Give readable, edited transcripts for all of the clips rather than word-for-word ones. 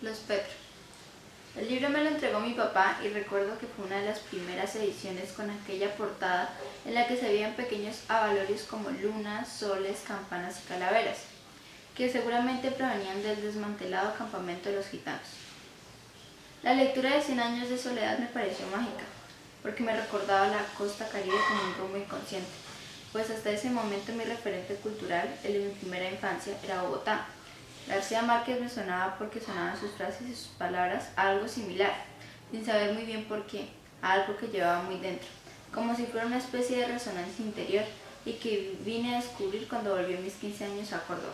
Los Petro. El libro me lo entregó mi papá y recuerdo que fue una de las primeras ediciones con aquella portada en la que se veían pequeños abalorios como lunas, soles, campanas y calaveras, que seguramente provenían del desmantelado campamento de los gitanos. La lectura de 100 años de soledad me pareció mágica, porque me recordaba la costa caribe como un rumbo inconsciente, pues hasta ese momento mi referente cultural, el de mi primera infancia, era Bogotá. García Márquez me sonaba porque sonaban sus frases y sus palabras a algo similar, sin saber muy bien por qué, a algo que llevaba muy dentro, como si fuera una especie de resonancia interior y que vine a descubrir cuando volví a mis 15 años a Córdoba.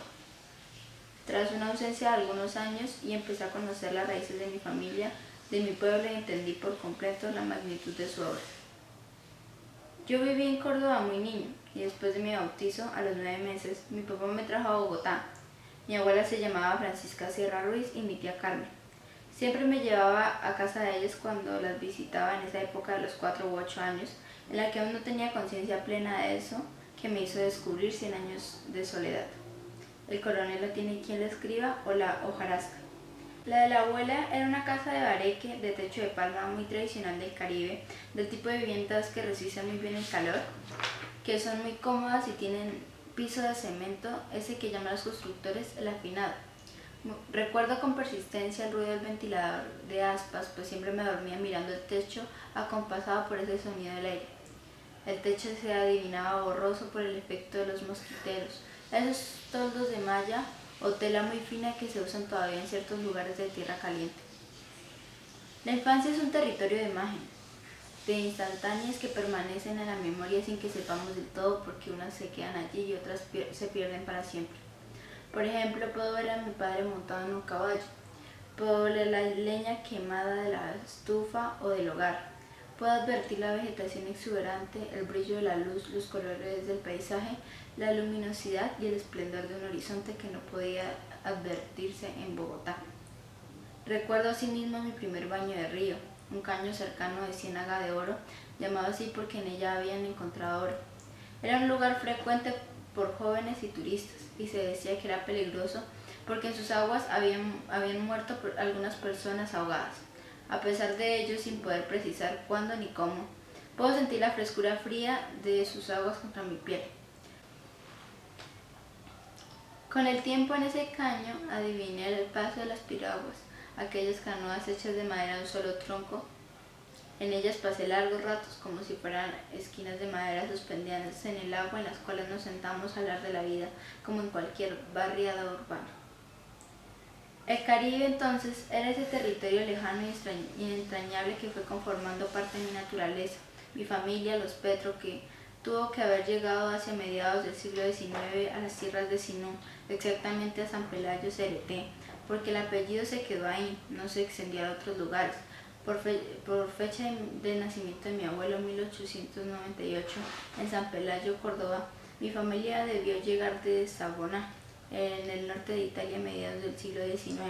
Tras una ausencia de algunos años y empecé a conocer las raíces de mi familia, de mi pueblo y entendí por completo la magnitud de su obra. Yo viví en Córdoba muy niño y después de mi bautizo, a los 9 meses, mi papá me trajo a Bogotá. Mi abuela se llamaba Francisca Sierra Ruiz y mi tía Carmen. Siempre me llevaba a casa de ellas cuando las visitaba en esa época de los 4 u 8 años, en la que aún no tenía conciencia plena de eso que me hizo descubrir 100 años de soledad. El coronel no tiene quien la escriba o la hojarasca. La de la abuela era una casa de bareque de techo de palma muy tradicional del Caribe, del tipo de viviendas que resisten muy bien el calor, que son muy cómodas y tienen piso de cemento, ese que llaman los constructores el afinado. Recuerdo con persistencia el ruido del ventilador de aspas, pues siempre me dormía mirando el techo acompasado por ese sonido del aire. El techo se adivinaba borroso por el efecto de los mosquiteros, esos toldos de malla o tela muy fina que se usan todavía en ciertos lugares de tierra caliente. La infancia es un territorio de imagen, de instantáneas que permanecen en la memoria sin que sepamos del todo por qué unas se quedan allí y otras se pierden para siempre. Por ejemplo, puedo ver a mi padre montado en un caballo, puedo oler la leña quemada de la estufa o del hogar, puedo advertir la vegetación exuberante, el brillo de la luz, los colores del paisaje, la luminosidad y el esplendor de un horizonte que no podía advertirse en Bogotá. Recuerdo asimismo mi primer baño de río, un caño cercano de Ciénaga de Oro, llamado así porque en ella habían encontrado oro. Era un lugar frecuente por jóvenes y turistas, y se decía que era peligroso porque en sus aguas habían muerto algunas personas ahogadas. A pesar de ello, sin poder precisar cuándo ni cómo, puedo sentir la frescura fría de sus aguas contra mi piel. Con el tiempo en ese caño adiviné el paso de las piraguas, aquellas canoas hechas de madera de un solo tronco. En ellas pasé largos ratos como si fueran esquinas de madera suspendidas en el agua en las cuales nos sentamos a hablar de la vida como en cualquier barriada urbana. El Caribe entonces era ese territorio lejano y entrañable que fue conformando parte de mi naturaleza, mi familia, los Petro, que tuvo que haber llegado hacia mediados del siglo XIX a las tierras de Sinú, exactamente a San Pelayo Cereté, porque el apellido se quedó ahí, no se extendió a otros lugares. Por fecha de nacimiento de mi abuelo, 1898, en San Pelayo, Córdoba, mi familia debió llegar de Savona, en el norte de Italia a mediados del siglo XIX,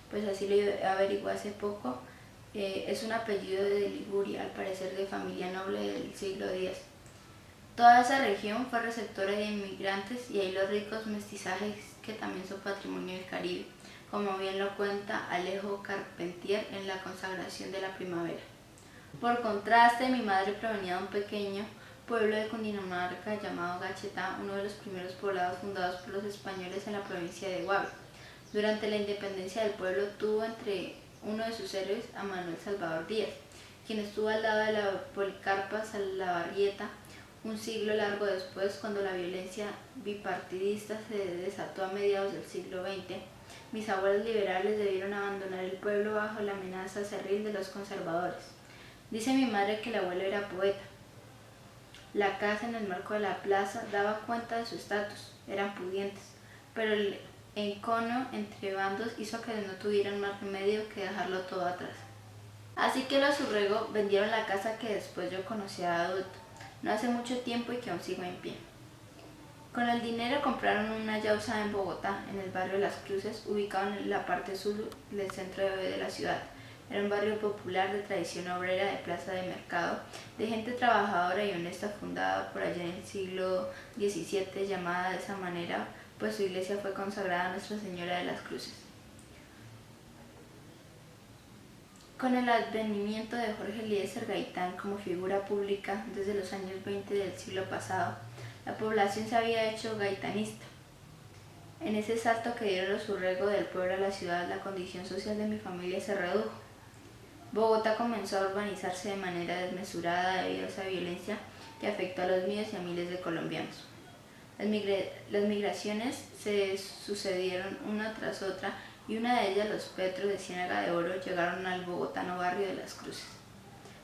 pues así lo averigué hace poco. Es un apellido de Liguria, al parecer de familia noble del siglo X. Toda esa región fue receptora de inmigrantes y hay los ricos mestizajes que también son patrimonio del Caribe, como bien lo cuenta Alejo Carpentier en La consagración de la primavera. Por contraste, mi madre provenía de un pequeño pueblo de Cundinamarca llamado Gachetá, uno de los primeros poblados fundados por los españoles en la provincia de Guave. Durante la independencia del pueblo tuvo entre uno de sus héroes a Manuel Salvador Díaz, quien estuvo al lado de la Policarpa Salabarrieta un siglo largo después, cuando la violencia bipartidista se desató a mediados del siglo XX. Mis abuelos liberales debieron abandonar el pueblo bajo la amenaza cerril de los conservadores. Dice mi madre que el abuelo era poeta. La casa en el marco de la plaza daba cuenta de su estatus, eran pudientes, pero el encono entre bandos hizo que no tuvieran más remedio que dejarlo todo atrás. Así que los Urrego vendieron la casa que después yo conocí de adulto, no hace mucho tiempo y que aún sigo en pie. Con el dinero compraron una ya usada en Bogotá, en el barrio Las Cruces, ubicado en la parte sur del centro de la ciudad. Era un barrio popular de tradición obrera, de plaza de mercado, de gente trabajadora y honesta, fundada por allá en el siglo XVII, llamada de esa manera, pues su iglesia fue consagrada a Nuestra Señora de las Cruces. Con el advenimiento de Jorge Eliezer Gaitán como figura pública desde los años 20 del siglo pasado, la población se había hecho gaitanista. En ese salto que dieron los Urrego del pueblo a la ciudad, la condición social de mi familia se redujo. Bogotá comenzó a urbanizarse de manera desmesurada debido a esa violencia que afectó a los míos y a miles de colombianos. Las migraciones se sucedieron una tras otra y una de ellas, los Petro de Ciénaga de Oro, llegaron al bogotano barrio de Las Cruces.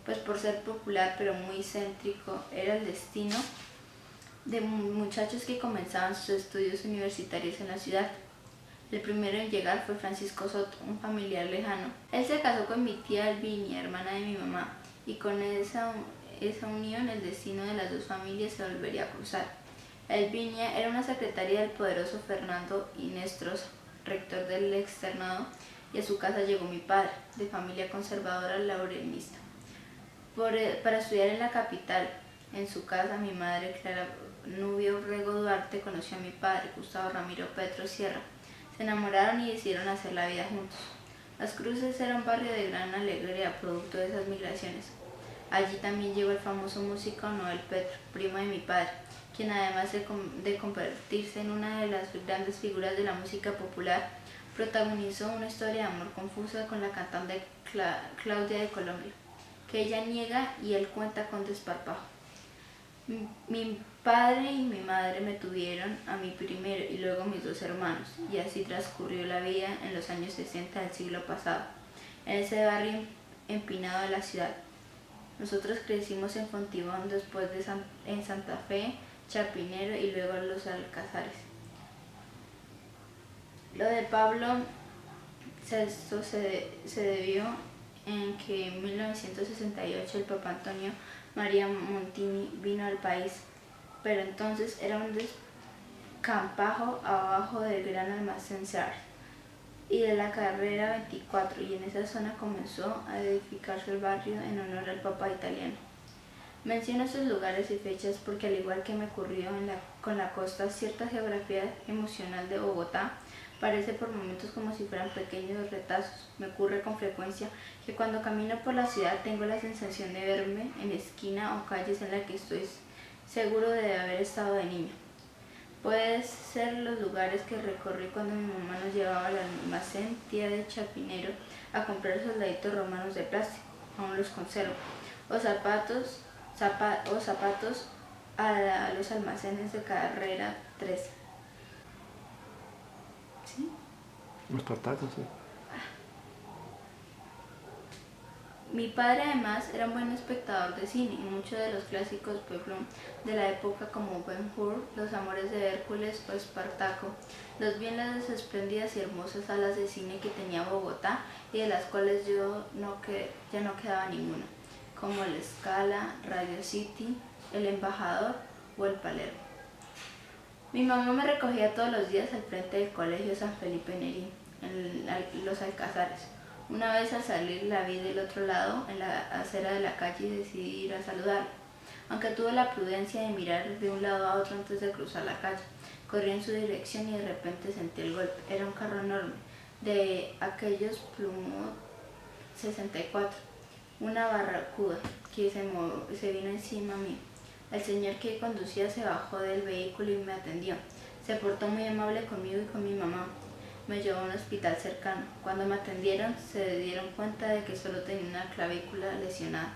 Pues por ser popular pero muy céntrico, era el destino de muchachos que comenzaban sus estudios universitarios en la ciudad. El primero en llegar fue Francisco Soto, un familiar lejano. Él se casó con mi tía Alvinia, hermana de mi mamá, y con esa unión el destino de las dos familias se volvería a cruzar. Alvinia era una secretaria del poderoso Fernando Inestrosa, rector del externado, y a su casa llegó mi padre, de familia conservadora laurenista, para estudiar en la capital. En su casa, mi madre, Clara Nubia Urrego Duarte, conoció a mi padre, Gustavo Ramiro Petro Sierra. Se enamoraron y decidieron hacer la vida juntos. Las Cruces era un barrio de gran alegría, producto de esas migraciones. Allí también llegó el famoso músico Noel Petro, primo de mi padre, quien además de convertirse en una de las grandes figuras de la música popular, protagonizó una historia de amor confusa con la cantante Claudia de Colombia, que ella niega y él cuenta con desparpajo. Mi padre y mi madre me tuvieron a mí primero y luego mis dos hermanos, y así transcurrió la vida en los años 60 del siglo pasado, en ese barrio empinado de la ciudad. Nosotros crecimos en Fontibón, después en Santa Fe, Chapinero y luego en Los Alcázares. Lo de Pablo se debió en que en 1968 el Papa Antonio María Montini vino al país, pero entonces era un descampajo abajo del Gran Almacén Sears y de la carrera 24, y en esa zona comenzó a edificarse el barrio en honor al Papa italiano. Menciono estos lugares y fechas porque, al igual que me ocurrió con la costa, cierta geografía emocional de Bogotá parece por momentos como si fueran pequeños retazos. Me ocurre con frecuencia que cuando camino por la ciudad tengo la sensación de verme en esquina o calles en las que estoy seguro de haber estado de niño. Puede ser los lugares que recorrí cuando mi mamá nos llevaba al almacén Tía de Chapinero a comprar soldaditos romanos de plástico, aún los conservo, o zapatos a los almacenes de carrera 13. ¿Sí? Los tacos, sí. Mi padre además era un buen espectador de cine y muchos de los clásicos peplum de la época como Ben-Hur, Los Amores de Hércules o Espartaco, los vi en las espléndidas y hermosas salas de cine que tenía Bogotá y de las cuales ya no quedaba ninguna, como el Scala, Radio City, el Embajador o el Palermo. Mi mamá me recogía todos los días al frente del colegio San Felipe Neri, en Los Alcázares. Una vez al salir la vi del otro lado, en la acera de la calle, y decidí ir a saludarla, aunque tuve la prudencia de mirar de un lado a otro antes de cruzar la calle. Corrí en su dirección y de repente sentí el golpe. Era un carro enorme, de aquellos Plymouth 64, una barracuda que se vino encima mío. El señor que conducía se bajó del vehículo y me atendió. Se portó muy amable conmigo y con mi mamá. Me llevó a un hospital cercano. Cuando me atendieron se dieron cuenta de que solo tenía una clavícula lesionada.